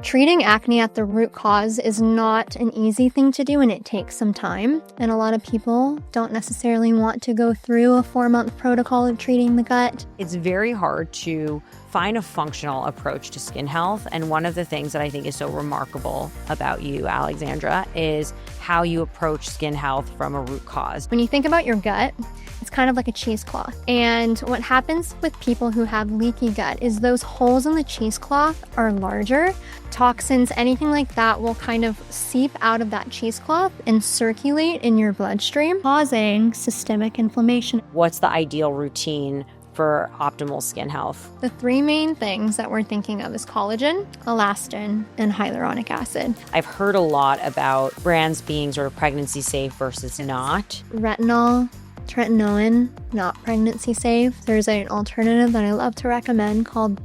Treating acne at the root cause is not an easy thing to do, and it takes some time. And a lot of people don't necessarily want to go through a 4-month protocol of treating the gut. It's very hard to find a functional approach to skin health. And one of the things that I think is so remarkable about you, Alexandra, is how you approach skin health from a root cause. When you think about your gut, it's kind of like a cheesecloth. And what happens with people who have leaky gut is those holes in the cheesecloth are larger. Toxins, anything like that will kind of seep out of that cheesecloth and circulate in your bloodstream, causing systemic inflammation. What's the ideal routine for optimal skin health? The 3 main things that we're thinking of is collagen, elastin, and hyaluronic acid. I've heard a lot about brands being sort of pregnancy safe versus not. Retinol, tretinoin, not pregnancy safe. There's an alternative that I love to recommend called...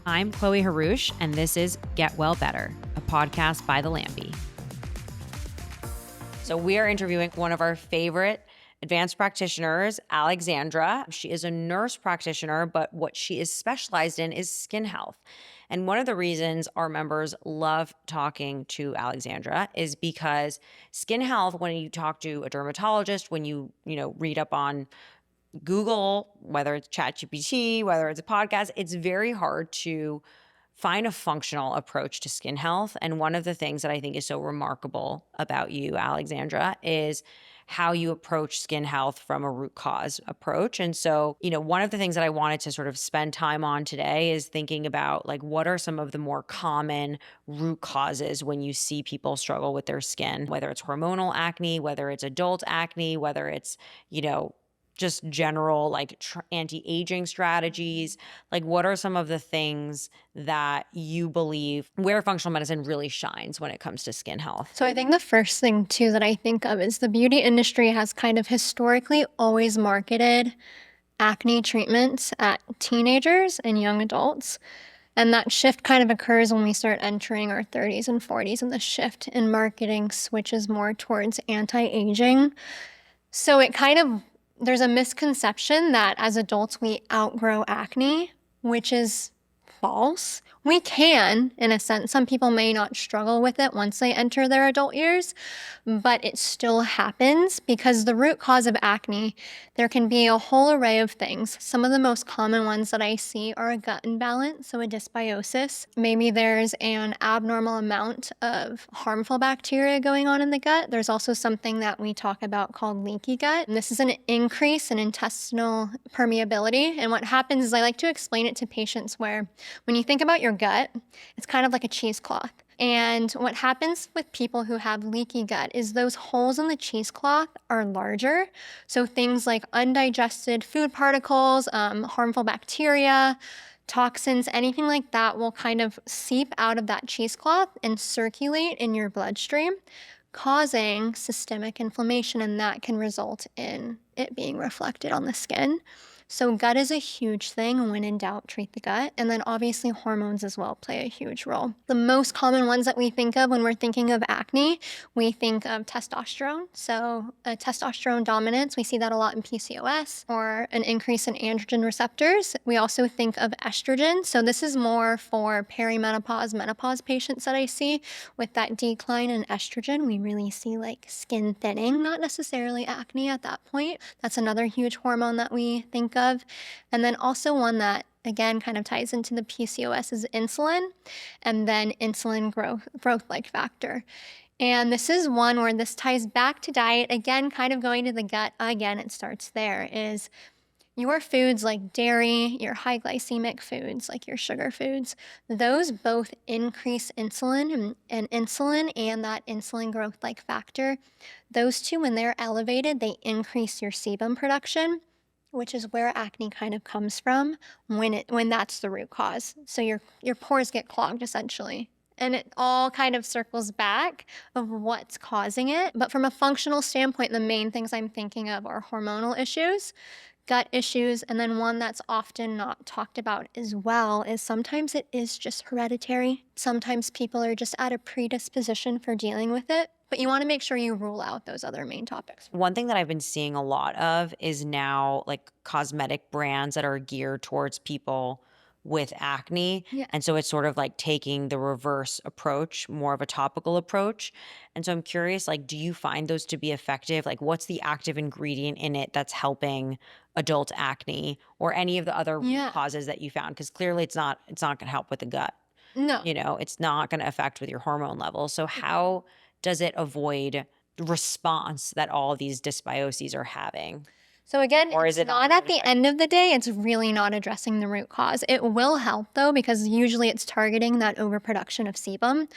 I'm Chloe Harouche, and this is Get Well Better, a podcast by the Lanby. So we are interviewing one of our favorite advanced practitioners, Alexandra. She is a nurse practitioner, but what she is specialized in is skin health. And one of the reasons our members love talking to Alexandra is because skin health, when you talk to a dermatologist, when you read up on Google, whether it's ChatGPT, whether it's a podcast, it's very hard to find a functional approach to skin health. And one of the things that I think is so remarkable about you, Alexandra, is how you approach skin health from a root cause approach. And so, one of the things that I wanted to sort of spend time on today is thinking about what are some of the more common root causes when you see people struggle with their skin, whether it's hormonal acne, whether it's adult acne, whether it's, just general anti-aging strategies. What are some of the things that you believe where functional medicine really shines when it comes to skin health? So I think the first thing too that I think of is the beauty industry has kind of historically always marketed acne treatments at teenagers and young adults. And that shift kind of occurs when we start entering our 30s and 40s, and the shift in marketing switches more towards anti-aging. So there's a misconception that as adults we outgrow acne, which is false. We can, in a sense. Some people may not struggle with it once they enter their adult years, but it still happens because the root cause of acne, there can be a whole array of things. Some of the most common ones that I see are a gut imbalance, so a dysbiosis. Maybe there's an abnormal amount of harmful bacteria going on in the gut. There's also something that we talk about called leaky gut. And this is an increase in intestinal permeability. And what happens is I like to explain it to patients where when you think about your gut, it's kind of like a cheesecloth. And what happens with people who have leaky gut is those holes in the cheesecloth are larger. So things like undigested food particles, harmful bacteria, toxins, anything like that will kind of seep out of that cheesecloth and circulate in your bloodstream, causing systemic inflammation, and that can result in it being reflected on the skin. So gut is a huge thing. When in doubt, treat the gut. And then obviously hormones as well play a huge role. The most common ones that we think of when we're thinking of acne, we think of testosterone. So testosterone dominance, we see that a lot in PCOS, or an increase in androgen receptors. We also think of estrogen. So this is more for perimenopause, menopause patients that I see. With that decline in estrogen, we really see skin thinning, not necessarily acne at that point. That's another huge hormone that we think of. And then also one that, again, kind of ties into the PCOS is insulin, and then insulin growth-like factor. And this is one where this ties back to diet, again, kind of going to the gut, again, it starts there, is your foods like dairy, your high glycemic foods, like your sugar foods, those both increase insulin, and insulin and that insulin growth-like factor, those two, when they're elevated, they increase your sebum production, which is where acne kind of comes from when that's the root cause. So your pores get clogged essentially. And it all kind of circles back of what's causing it. But from a functional standpoint, the main things I'm thinking of are hormonal issues, gut issues, and then one that's often not talked about as well is sometimes it is just hereditary. Sometimes people are just at a predisposition for dealing with it. But you want to make sure you rule out those other main topics. One thing that I've been seeing a lot of is now cosmetic brands that are geared towards people with acne. Yeah. And so it's sort of like taking the reverse approach, more of a topical approach. And so I'm curious, like, do you find those to be effective? Like, what's the active ingredient in it that's helping adult acne or any of the other root Yeah. causes that you found? Because clearly it's not going to help with the gut. No. It's not going to affect with your hormone levels. So how does it avoid the response that all these dysbioses are having? So again, Or is it's it not not at really the end of the day, it's really not addressing the root cause. It will help though, because usually it's targeting that overproduction of sebum.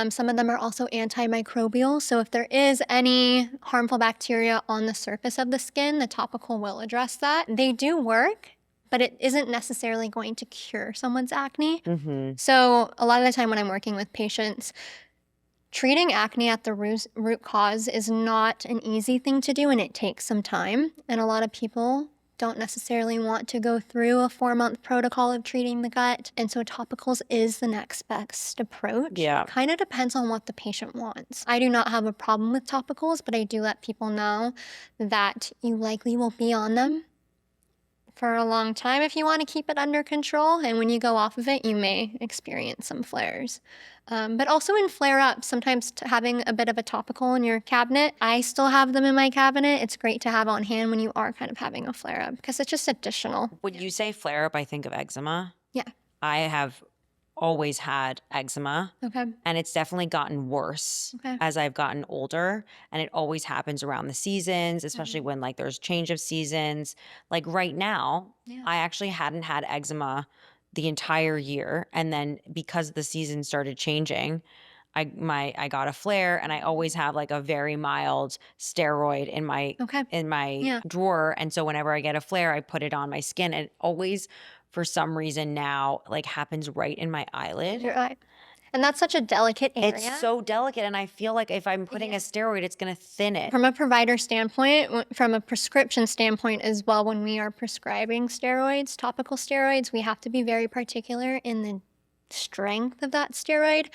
Some of them are also antimicrobial. So if there is any harmful bacteria on the surface of the skin, the topical will address that. They do work, but it isn't necessarily going to cure someone's acne. Mm-hmm. So a lot of the time when I'm working with patients, treating acne at the root cause is not an easy thing to do, and it takes some time. And a lot of people don't necessarily want to go through a 4-month protocol of treating the gut. And so topicals is the next best approach. Yeah. It kind of depends on what the patient wants. I do not have a problem with topicals, but I do let people know that you likely will be on them for a long time if you want to keep it under control. And when you go off of it, you may experience some flares. But also in flare ups, sometimes having a bit of a topical in your cabinet, I still have them in my cabinet. It's great to have on hand when you are kind of having a flare up because it's just additional. When you say flare up, I think of eczema. Yeah. I have always had eczema. Okay. And it's definitely gotten worse Okay. as I've gotten older. And it always happens around the seasons, especially when like there's change of seasons. Like right now, Yeah. I actually hadn't had eczema the entire year. And then because the season started changing, I got a flare, and I always have like a very mild steroid in my Okay. Yeah. drawer. And so whenever I get a flare, I put it on my skin. And it always, for some reason now, like happens right in my eyelid. You're right. And that's such a delicate area. It's so delicate, and I feel like if I'm putting a steroid, it's gonna thin it. From a provider standpoint, from a prescription standpoint as well, when we are prescribing steroids, topical steroids, we have to be very particular in the strength of that steroid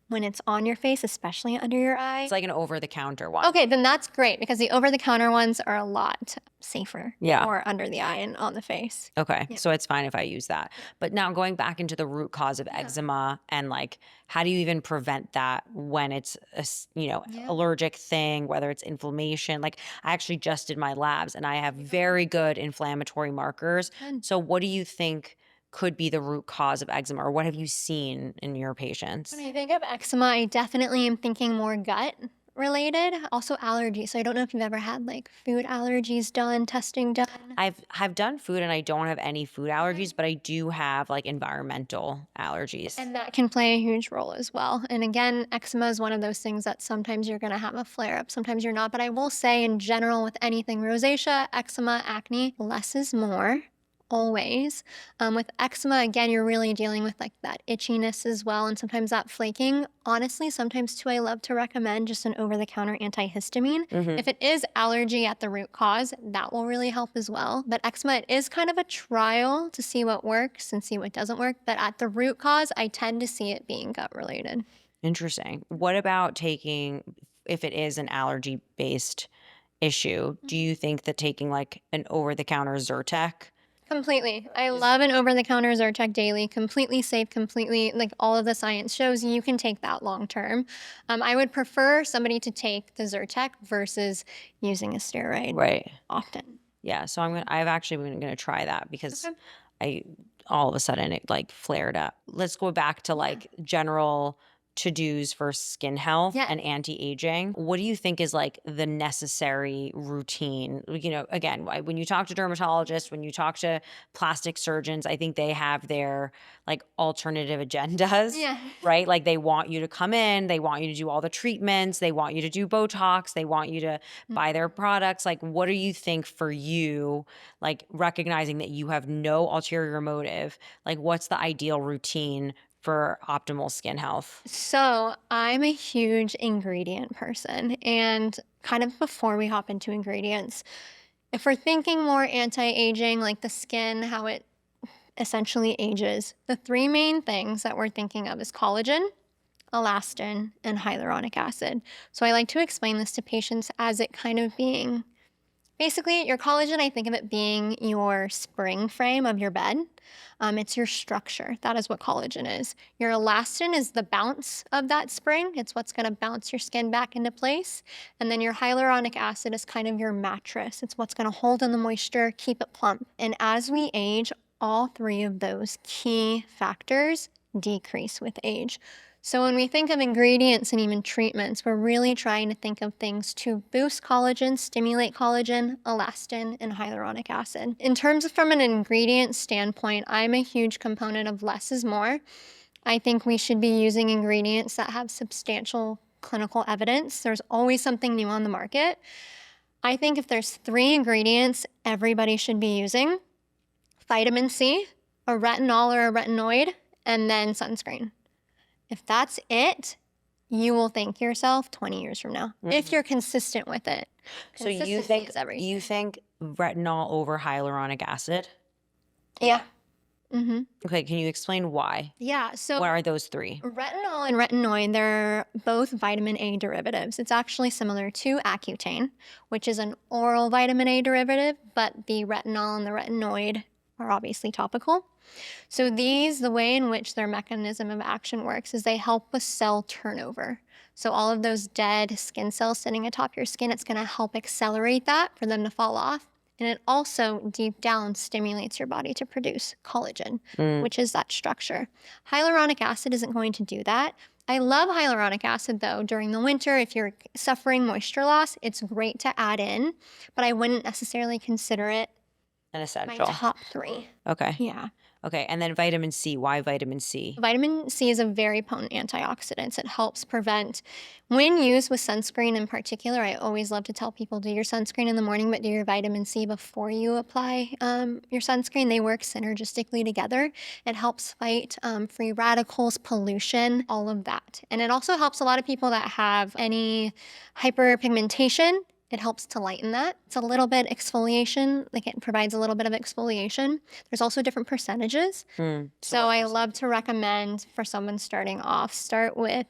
when it's on your face, especially under your eye. It's like an over-the-counter one. Okay, then that's great because the over-the-counter ones are a lot safer. Yeah. Or under the eye and on the face. Okay, Yeah. so it's fine if I use that. But now going back into the root cause of eczema and like, how do you even prevent that when it's a Yeah. allergic thing, whether it's inflammation? Like I actually just did my labs and I have very good inflammatory markers. Good. So what do you think could be the root cause of eczema, or what have you seen in your patients? When I think of eczema, I definitely am thinking more gut related. Also allergies. So I don't know if you've ever had like food allergies done, testing done. I've done food and I don't have any food allergies, but I do have like environmental allergies. And that can play a huge role as well. And again, eczema is one of those things that sometimes you're going to have a flare up, sometimes you're not. But I will say, in general, with anything rosacea, eczema, acne, less is more. Always. With eczema, again, you're really dealing with like that itchiness as well, and sometimes that flaking. Honestly, sometimes too, I love to recommend just an over-the-counter antihistamine. Mhm. If it is allergy at the root cause, that will really help as well. But eczema, it is kind of a trial to see what works and see what doesn't work. But at the root cause, I tend to see it being gut related. Interesting. What about taking, if it is an allergy based issue, do you think that taking like an over the counter Zyrtec? Completely. I love an over-the-counter Zyrtec daily. Completely safe, completely, like all of the science shows you can take that long term. I would prefer somebody to take the Zyrtec versus using a steroid Right. often. Yeah. So I've actually been gonna try that because Okay. I all of a sudden it like flared up. Let's go back to like general to-dos for skin health Yeah. and anti-aging. What do you think is like the necessary routine? Again, when you talk to dermatologists, when you talk to plastic surgeons, I think they have their like alternative agendas. Yeah. Right? Like they want you to come in, they want you to do all the treatments, they want you to do Botox, they want you to buy their products. Like, what do you think for you, like recognizing that you have no ulterior motive? Like, what's the ideal routine for optimal skin health? So I'm a huge ingredient person. And kind of before we hop into ingredients, if we're thinking more anti-aging, like the skin, how it essentially ages, the three main things that we're thinking of is collagen, elastin, and hyaluronic acid. So I like to explain this to patients as it kind of being Basically, your collagen, I think of it being your spring frame of your bed. It's your structure. That is what collagen is. Your elastin is the bounce of that spring. It's what's going to bounce your skin back into place. And then your hyaluronic acid is kind of your mattress. It's what's going to hold in the moisture, keep it plump. And as we age, all three of those key factors decrease with age. So when we think of ingredients and even treatments, we're really trying to think of things to boost collagen, stimulate collagen, elastin, and hyaluronic acid. In terms of from an ingredient standpoint, I'm a huge component of less is more. I think we should be using ingredients that have substantial clinical evidence. There's always something new on the market. I think if there's 3 ingredients everybody should be using: vitamin C, a retinol or a retinoid, and then sunscreen. If that's it, you will thank yourself 20 years from now if you're consistent with it. So you Consistency think is everything. you think retinol over hyaluronic acid? Yeah. Mm-hmm. Okay, can you explain why? Yeah. So What are those 3? retinol and retinoid, they're both vitamin A derivatives. It's actually similar to Accutane, which is an oral vitamin A derivative, but the retinol and the retinoid are obviously topical. So these, the way in which their mechanism of action works is they help with cell turnover. So all of those dead skin cells sitting atop your skin, it's going to help accelerate that for them to fall off. And it also deep down stimulates your body to produce collagen, which is that structure. Hyaluronic acid isn't going to do that. I love hyaluronic acid though during the winter. If you're suffering moisture loss, it's great to add in, but I wouldn't necessarily consider it An my essential. top 3. Okay. Yeah. Okay, and then vitamin C. Why vitamin C? Vitamin C is a very potent antioxidant. It helps prevent, when used with sunscreen in particular, I always love to tell people do your sunscreen in the morning, but do your vitamin C before you apply your sunscreen. They work synergistically together. It helps fight free radicals, pollution, all of that. And it also helps a lot of people that have any hyperpigmentation. It helps to lighten that. It's a little bit exfoliation, like it provides a little bit of exfoliation. There's also different percentages. So I love to recommend for someone starting off, start with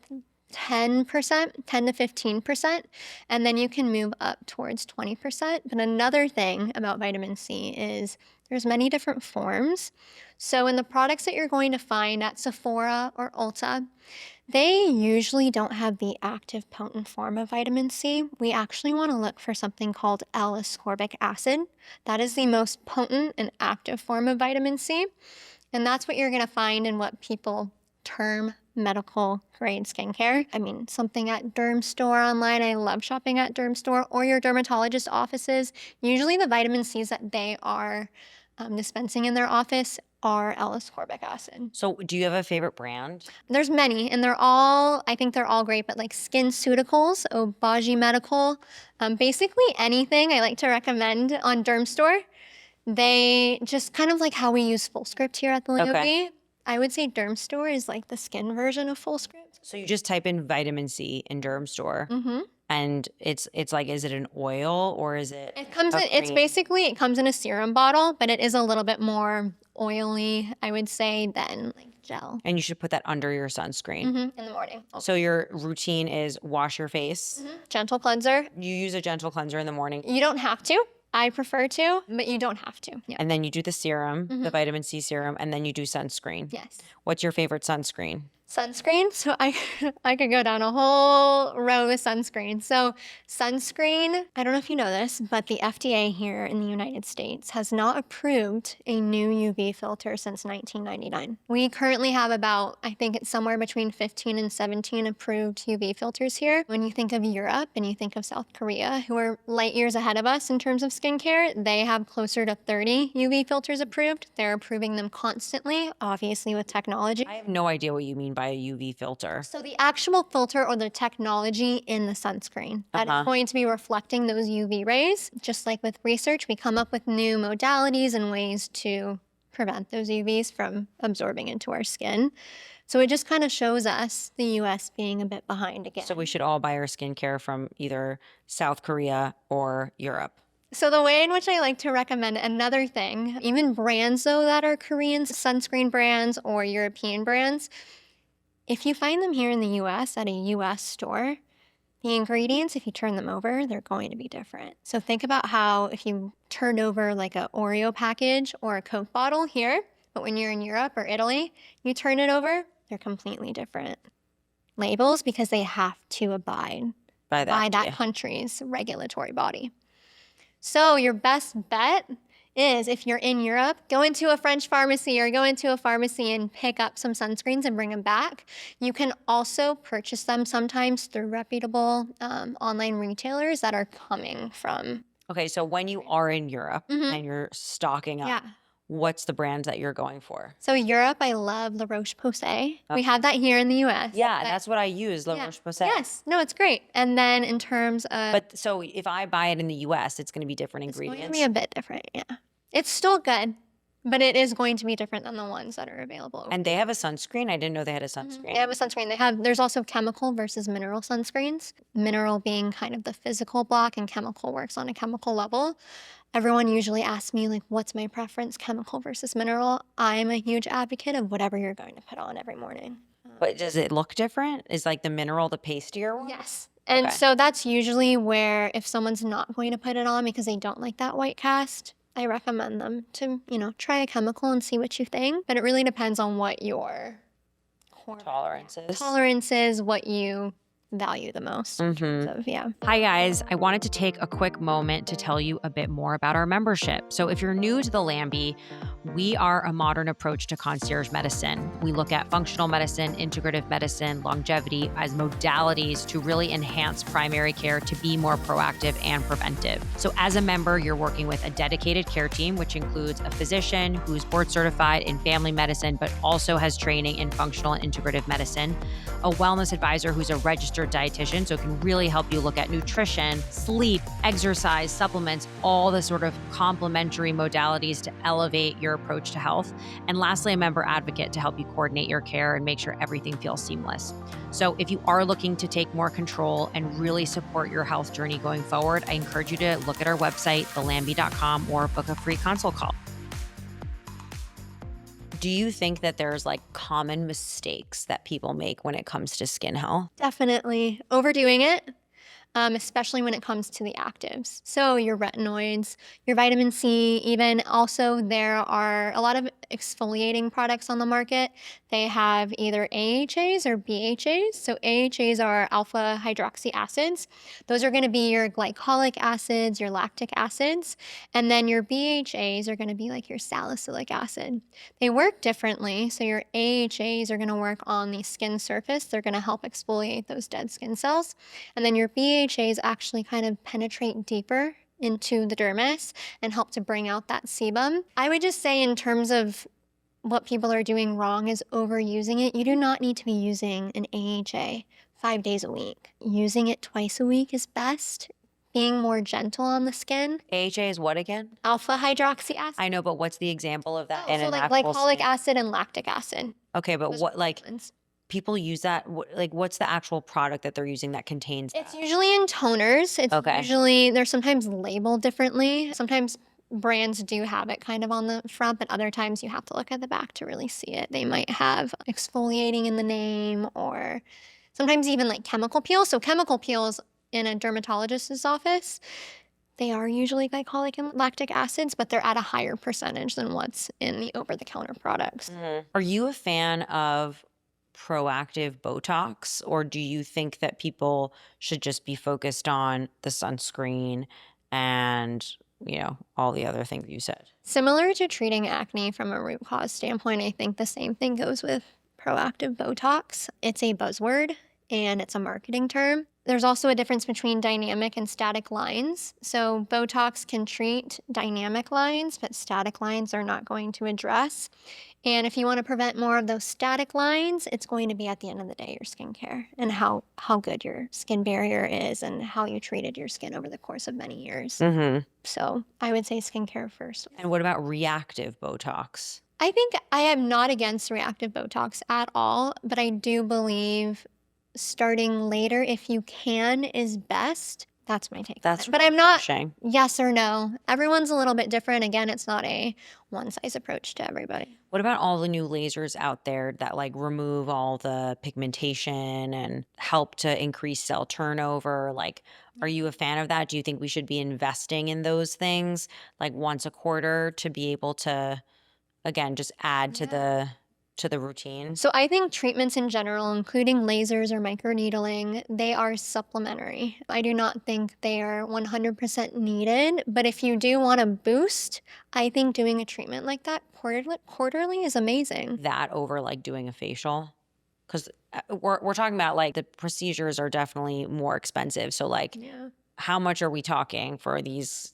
10%, 10 to 15%, and then you can move up towards 20%. But another thing about vitamin C is there's many different forms. So in the products that you're going to find at Sephora or Ulta, they usually don't have the active potent form of vitamin C. We actually want to look for something called L-ascorbic acid. That is the most potent and active form of vitamin C. And that's what you're going to find in what people term medical grade skincare. I mean, something at Derm Store online. I love shopping at Derm Store or your dermatologist offices. Usually the vitamin Cs that they are dispensing in their office are L-ascorbic acid. So do you have a favorite brand? There's many, and I think they're all great, but like SkinCeuticals, Obagi Medical, basically anything I like to recommend on Derm Store. They just kind of like how we use Fullscript here at the Lanby. Okay. I would say Derm Store is like the skin version of Fullscript. So you just type in vitamin C in Derm Store, and it's like, is it an oil or is it? It comes a in, it's cream? basically, it comes in a serum bottle, but it is a little bit more oily, I would say, than like gel. And you should put that under your sunscreen. In the morning. So your routine is wash your face. Gentle cleanser. You use a gentle cleanser in the morning, You don't have to. I prefer to, but you don't have to. Yeah. and then you do the serum, the vitamin C serum, and then you do sunscreen. Yes. What's your favorite sunscreen? Sunscreen. So I could go down a whole row with sunscreen. So sunscreen, I don't know if you know this, but the FDA here in the United States has not approved a new UV filter since 1999. We currently have about, I think it's somewhere between 15 and 17 approved UV filters here. When you think of Europe and you think of South Korea, who are light years ahead of us in terms of skincare, they have closer to 30 UV filters approved. They're approving them constantly, obviously with technology. I have no idea what you mean by a UV filter. So the actual filter or the technology in the sunscreen that is going to be reflecting those UV rays. Just like with research, we come up with new modalities and ways to prevent those UVs from absorbing into our skin. So it just kind of shows us the US being a bit behind again. So we should all buy our skincare from either South Korea or Europe. So the way in which I like to recommend another thing, even brands though that are Korean sunscreen brands or European brands, if you find them here in the US at a US store, The ingredients, if you turn them over, they're going to be different. So think about how if you turn over like a Oreo package or a Coke bottle here, but when you're in Europe or Italy, you turn it over, they're completely different labels because they have to abide By by that, that yeah. country's regulatory body. So your best bet is if you're in Europe, go into a French pharmacy or go into a pharmacy and pick up some sunscreens and bring them back. You can also purchase them sometimes through reputable online retailers that are coming from. Okay, so when you are in Europe Mhm. and you're stocking up, Yeah. what's the brands that you're going for? So Europe, I love La Roche-Posay. We Okay. have that here in the US. Yeah, but- that's what I use, La yeah. Roche-Posay. Yes. No, it's great. And then in terms of But so if I buy it in the US, it's going to be different it's going to ingredients. be a bit different, yeah. It's still good, but it is going to be different than the ones that are available. And they have a sunscreen? I didn't know they had a They sunscreen. have a sunscreen. There's also chemical versus mineral sunscreens. Mineral being kind of the physical block and chemical works on a chemical level. Everyone usually asks me like, what's my preference, chemical versus mineral? I'm a huge advocate of whatever you're going to put on every morning. But does it look different? Is like the mineral the pastier one? Yes. And Okay. so that's usually where if someone's not going to put it on because they don't like that white cast, I recommend them to, try a chemical and see what you think. But it really depends on what your tolerance is, what you value the most. In terms of, yeah. Hi, guys. I wanted to take a quick moment to tell you a bit more about our membership. So, if you're new to the Lanby, we are a modern approach to concierge medicine. We look at functional medicine, integrative medicine, longevity as modalities to really enhance primary care to be more proactive and preventive. So, as a member, you're working with a dedicated care team, which includes a physician who's board certified in family medicine, but also has training in functional and integrative medicine, a wellness advisor who's a registered dietitian, so it can really help you look at nutrition, sleep, exercise, supplements, all the sort of complementary modalities to elevate your approach to health. And lastly, a member advocate to help you coordinate your care and make sure everything feels seamless. So if you are looking to take more control and really support your health journey going forward, I encourage you to look at our website, thelanby.com, or book a free consult call. Do you think that there's like common mistakes that people make when it comes to skin health? Definitely overdoing it, especially when it comes to the actives. So your retinoids, your vitamin C, even also there are a lot of exfoliating products on the market. They have either AHAs or BHAs. So AHAs are alpha hydroxy acids. Those are going to be your glycolic acids, your lactic acids. And then your BHAs are going to be like your salicylic acid. They work differently. So your AHAs are going to work on the skin surface. They're going to help exfoliate those dead skin cells. And then your BHAs actually kind of penetrate deeper into the dermis and help to bring out that sebum. I would just say in terms of what people are doing wrong is overusing it. You do not need to be using an AHA 5 days a week. Using it twice a week is best. Being more gentle on the skin. AHA is what again? Alpha hydroxy acid. I know, but what's the example of that in So an like actual glycolic skin? acid and lactic acid. Okay, but Those what are like the ones. people use that? Like, what's the actual product that they're using that contains It's that? usually in toners. It's Okay. usually, they're sometimes labeled differently. Sometimes brands do have it kind of on the front, but other times you have to look at the back to really see it. They might have exfoliating in the name or sometimes even like chemical peels. So chemical peels in a dermatologist's office, they are usually glycolic and lactic acids, but they're at a higher percentage than what's in the over-the-counter products. Are you a fan of proactive Botox, or do you think that people should just be focused on the sunscreen and, all the other things you said? Similar to treating acne from a root cause standpoint, I think the same thing goes with proactive Botox. It's a buzzword and it's a marketing term. There's also a difference between dynamic and static lines. So Botox can treat dynamic lines, but static lines are not going to address. And if you want to prevent more of those static lines, it's going to be at the end of the day your skincare and how good your skin barrier is and how you treated your skin over the course of many years. So I would say skincare first. And what about reactive Botox? I think I am not against reactive Botox at all, but I do believe starting later, if you can, is best That's my take on That's it. But I'm not refreshing. yes or no. Everyone's a little bit different. Again, it's not a one-size approach to everybody. What about all the new lasers out there that like remove all the pigmentation and help to increase cell turnover? Like, are you a fan of that? Do you think we should be investing in those things like once a quarter to be able to, again, just add to the routine? So I think treatments in general, including lasers or microneedling, they are supplementary. I do not think they are 100% needed, but if you do want to boost, I think doing a treatment like that quarterly is amazing. That over like doing a facial? Because we're talking about like the procedures are definitely more expensive. So like, Yeah. how much are we talking for these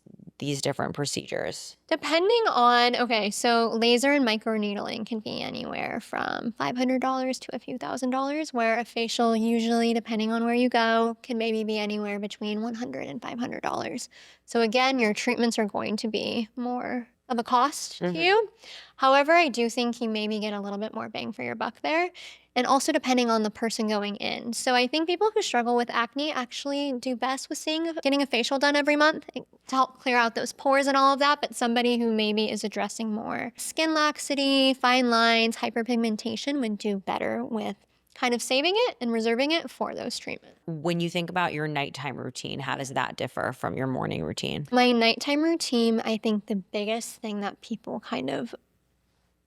different procedures? Depending on, okay, so laser and microneedling can be anywhere from $500 to a few $1,000s, where a facial usually, depending on where you go, can maybe be anywhere between $100 and $500. So again, your treatments are going to be more of a cost to you. However, I do think you maybe get a little bit more bang for your buck there. And also depending on the person going in. So I think people who struggle with acne actually do best with getting a facial done every month to help clear out those pores and all of that. But somebody who maybe is addressing more skin laxity, fine lines, hyperpigmentation would do better with kind of saving it and reserving it for those treatments. When you think about your nighttime routine, how does that differ from your morning routine? My nighttime routine, I think the biggest thing that people kind of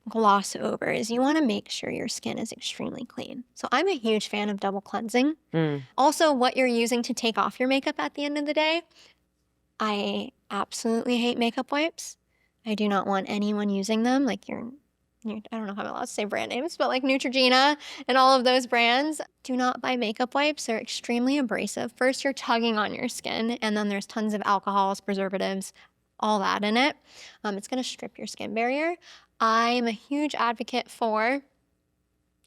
gloss over is you want to make sure your skin is extremely clean. So I'm a huge fan of double cleansing. Also, what you're using to take off your makeup at the end of the day. I absolutely hate makeup wipes. I do not want anyone using them. Like I don't know if I'm allowed to say brand names, but like Neutrogena and all of those brands, do not buy makeup wipes. They're extremely abrasive. First, you're tugging on your skin, and then there's tons of alcohols, preservatives, all that in it. It's going to strip your skin barrier. I'm a huge advocate for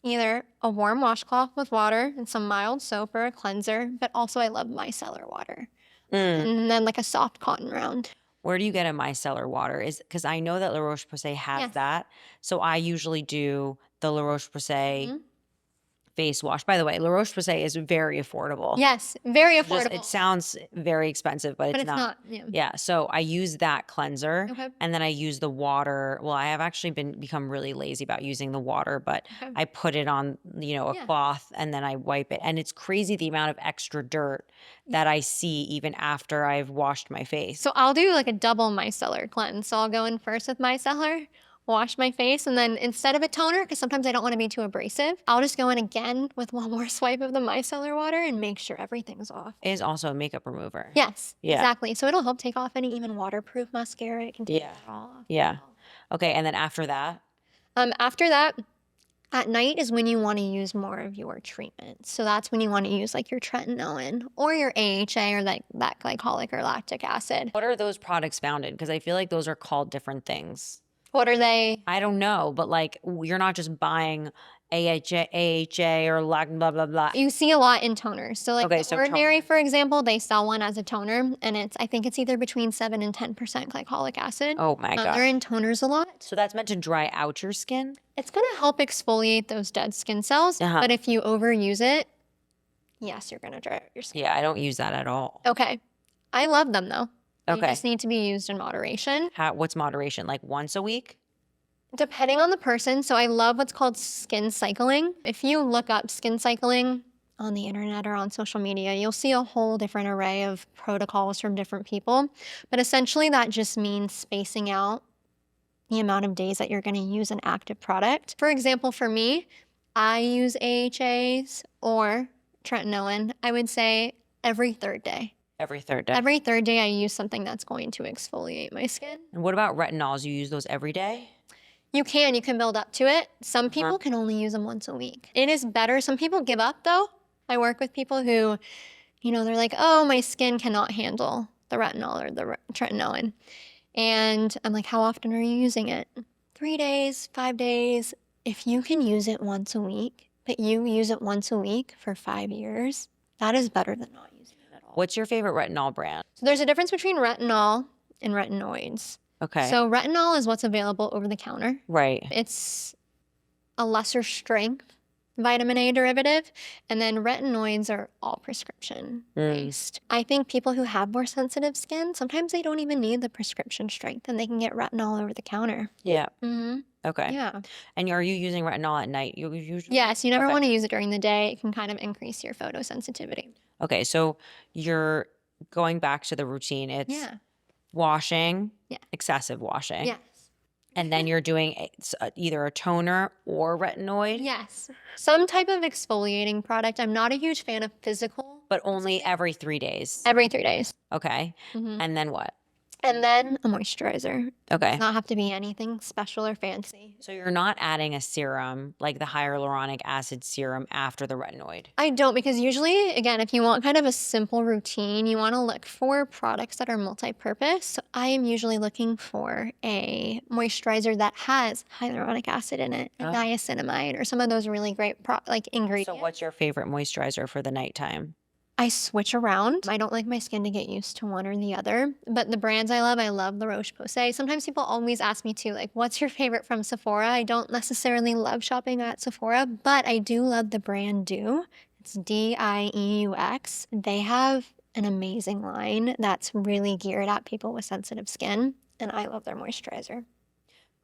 either a warm washcloth with water and some mild soap or a cleanser, but also I love micellar water. And then like a soft cotton round. Where do you get a micellar water? Is because I know that La Roche-Posay has Yes. that. So I usually do the La Roche-Posay face wash. By the way, La Roche-Posay is very affordable. Yes, very affordable. It sounds very expensive, but but it's not. Yeah. Yeah, so I use that cleanser Okay. and then I use the water. Well, I have actually become really lazy about using the water, but Okay. I put it on, a Yeah. cloth and then I wipe it. And it's crazy the amount of extra dirt that I see even after I've washed my face. So I'll do like a double micellar cleanse. So I'll go in first with micellar, wash my face, and then instead of a toner, because sometimes I don't want to be too abrasive, I'll just go in again with one more swipe of the micellar water and make sure everything's off. It is also a makeup remover. Yes, Yeah. exactly. So it'll help take off any even waterproof mascara. It can take it all off. Yeah. Okay, and then after that? After that, at night is when you want to use more of your treatment. So that's when you want to use like your tretinoin or your AHA or like that glycolic or lactic acid. What are those products found in? Because I feel like those are called different things. What are they? I don't know, but like you're not just buying AHA or blah, blah, blah. You see a lot in toners. So like Okay, the so Ordinary, for example, they sell one as a toner and I think it's either between 7 and 10% glycolic acid. Oh my God. They're in toners a lot. So that's meant to dry out your skin? It's going to help exfoliate those dead skin cells. But if you overuse it, yes, you're going to dry out your skin. Yeah, I don't use that at all. Okay. I love them though. Okay. They just need to be used in moderation. What's moderation? Like once a week? Depending on the person. So I love what's called skin cycling. If you look up skin cycling on the internet or on social media, you'll see a whole different array of protocols from different people. But essentially that just means spacing out the amount of days that you're going to use an active product. For example, for me, I use AHAs or tretinoin, I would say every third day. Every third day. Every third day I use something that's going to exfoliate my skin. And what about retinols? You use those every day? You can build up to it. Some people can only use them once a week. It is better. Some people give up though. I work with people who, they're like, oh, my skin cannot handle the retinol or the tretinoin. And I'm like, how often are you using it? 3 days, 5 days. If you can use it once a week, but you use it once a week for 5 years, that is better than not using it at all. What's your favorite retinol brand? So there's a difference between retinol and retinoids. Okay. So retinol is what's available over the counter. Right. It's a lesser strength vitamin A derivative, and then retinoids are all prescription based. I think people who have more sensitive skin, sometimes they don't even need the prescription strength and they can get retinol over the counter. Yeah. Mm-hmm. Okay. Yeah. And are you using retinol at night? You usually? Yes, you never Okay. want to use it during the day. It can kind of increase your photosensitivity. Okay. So you're going back to the routine. It's Yeah. washing, Yeah. excessive washing. Yes. And then you're doing either a toner or retinoid, Yes. Some type of exfoliating product. I'm not a huge fan of physical. but only every 3 days. Every 3 days. Okay. Mhm. And then what? And then a moisturizer. Okay. Does not have to be anything special or fancy. So you're not adding a serum like the hyaluronic acid serum after the retinoid. I don't, because usually, again, if you want kind of a simple routine, you want to look for products that are multi-purpose. So I am usually looking for a moisturizer that has hyaluronic acid in it, Oh. niacinamide, or some of those really great ingredients. So what's your favorite moisturizer for the nighttime? I switch around. I don't like my skin to get used to one or the other. But the brands I love La Roche-Posay. Sometimes people always ask me too, like, what's your favorite from Sephora? I don't necessarily love shopping at Sephora, but I do love the brand Dieux. It's Dieux. They have an amazing line that's really geared at people with sensitive skin, and I love their moisturizer.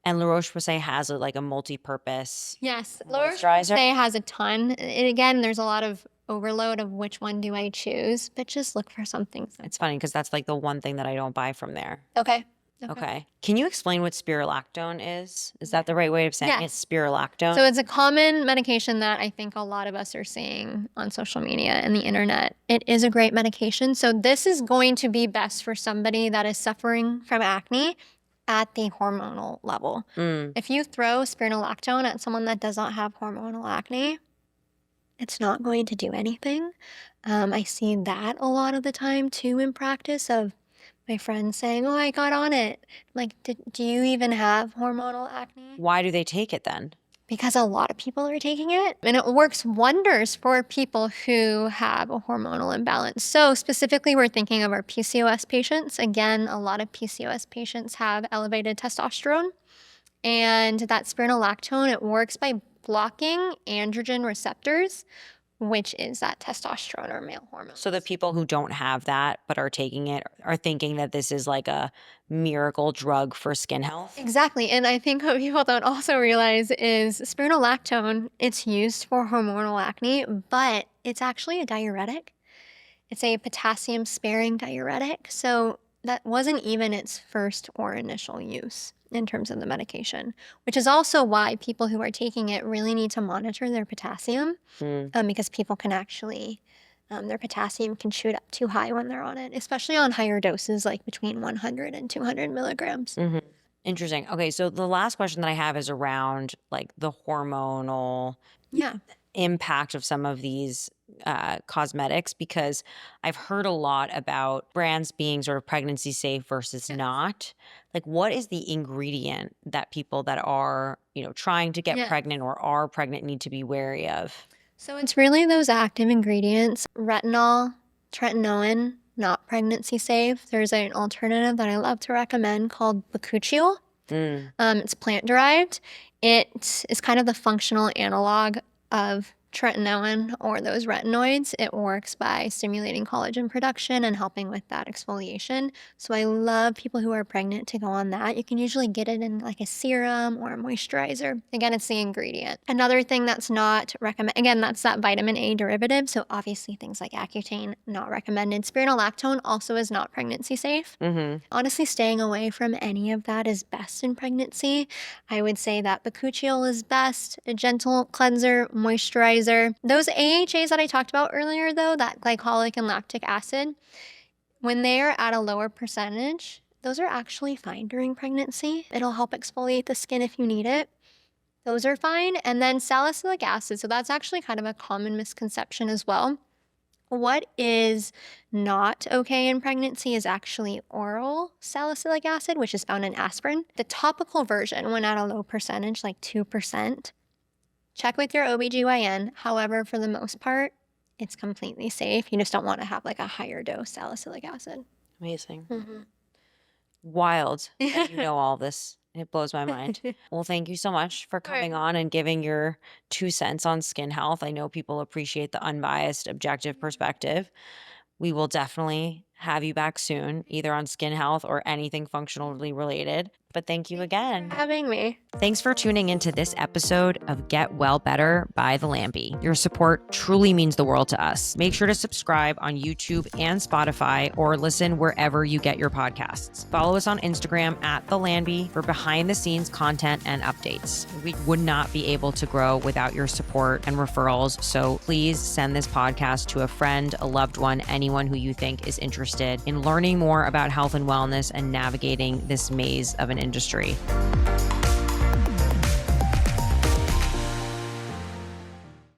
And La Roche-Posay has like a multi-purpose Yes, moisturizer? La Roche-Posay has a ton. And again, there's a lot of overload of which one do I choose, but just look for something simple. It's funny because that's like the one thing that I don't buy from there. Okay. Okay. Can you explain what spirulactone is? Is that the right way of saying it? Yes. Spirulactone? So it's a common medication that I think a lot of us are seeing on social media and the internet. It is a great medication. So this is going to be best for somebody that is suffering from acne at the hormonal level. If you throw spironolactone at someone that does not have hormonal acne, it's not going to do anything. I see that a lot of the time too in practice of my friends saying, oh, I got on it. Like, do you even have hormonal acne? Why do they take it then? Because a lot of people are taking it, and it works wonders for people who have a hormonal imbalance. So specifically, we're thinking of our PCOS patients. Again, a lot of PCOS patients have elevated testosterone, and that spironolactone, it works by blocking androgen receptors, which is that testosterone or male hormone. So the people who don't have that but are taking it are thinking that this is like a miracle drug for skin health? Exactly. And I think what people don't also realize is spironolactone, it's used for hormonal acne, but it's actually a diuretic. It's a potassium sparing diuretic. So that wasn't even its first or initial use in terms of the medication, which is also why people who are taking it really need to monitor their potassium because people can actually, their potassium can shoot up too high when they're on it, especially on higher doses, like between 100 and 200 milligrams. Interesting. Okay, so the last question that I have is around like the hormonal Yeah. impact of some of these cosmetics, because I've heard a lot about brands being sort of pregnancy safe versus not. Like, what is the ingredient that people that are, trying to get pregnant or are pregnant need to be wary of? So it's really those active ingredients, retinol, tretinoin, not pregnancy safe. There's an alternative that I love to recommend called bakuchiol. It's plant derived. It is kind of the functional analog of tretinoin or those retinoids. It works by stimulating collagen production and helping with that exfoliation. So I love people who are pregnant to go on that. You can usually get it in like a serum or a moisturizer. Again, it's the ingredient. Another thing that's not recommended, again, that's that vitamin A derivative. So obviously things like Accutane, not recommended. Spironolactone also is not pregnancy safe. Honestly, staying away from any of that is best in pregnancy. I would say that bakuchiol is best, a gentle cleanser, moisturizer. Those AHAs that I talked about earlier, though, that glycolic and lactic acid, when they are at a lower percentage, those are actually fine during pregnancy. It'll help exfoliate the skin if you need it. Those are fine. And then salicylic acid. So that's actually kind of a common misconception as well. What is not okay in pregnancy is actually oral salicylic acid, which is found in aspirin. The topical version, when at a low percentage, like 2%, check with your OBGYN. However, for the most part, it's completely safe. You just don't want to have like a higher dose salicylic acid. Amazing. Wild that you know all this. It blows my mind. Well, thank you so much for coming on and giving your 2 cents on skin health. I know people appreciate the unbiased, objective perspective. We will definitely have you back soon, either on skin health or anything functionally related. But thank you again. Having me. Thanks for tuning into this episode of Get Well Better by the Lanby. Your support truly means the world to us. Make sure to subscribe on YouTube and Spotify or listen wherever you get your podcasts. Follow us on Instagram at the Lanby for behind the scenes content and updates. We would not be able to grow without your support and referrals. So please send this podcast to a friend, a loved one, anyone who you think is interested in learning more about health and wellness and navigating this maze of an industry.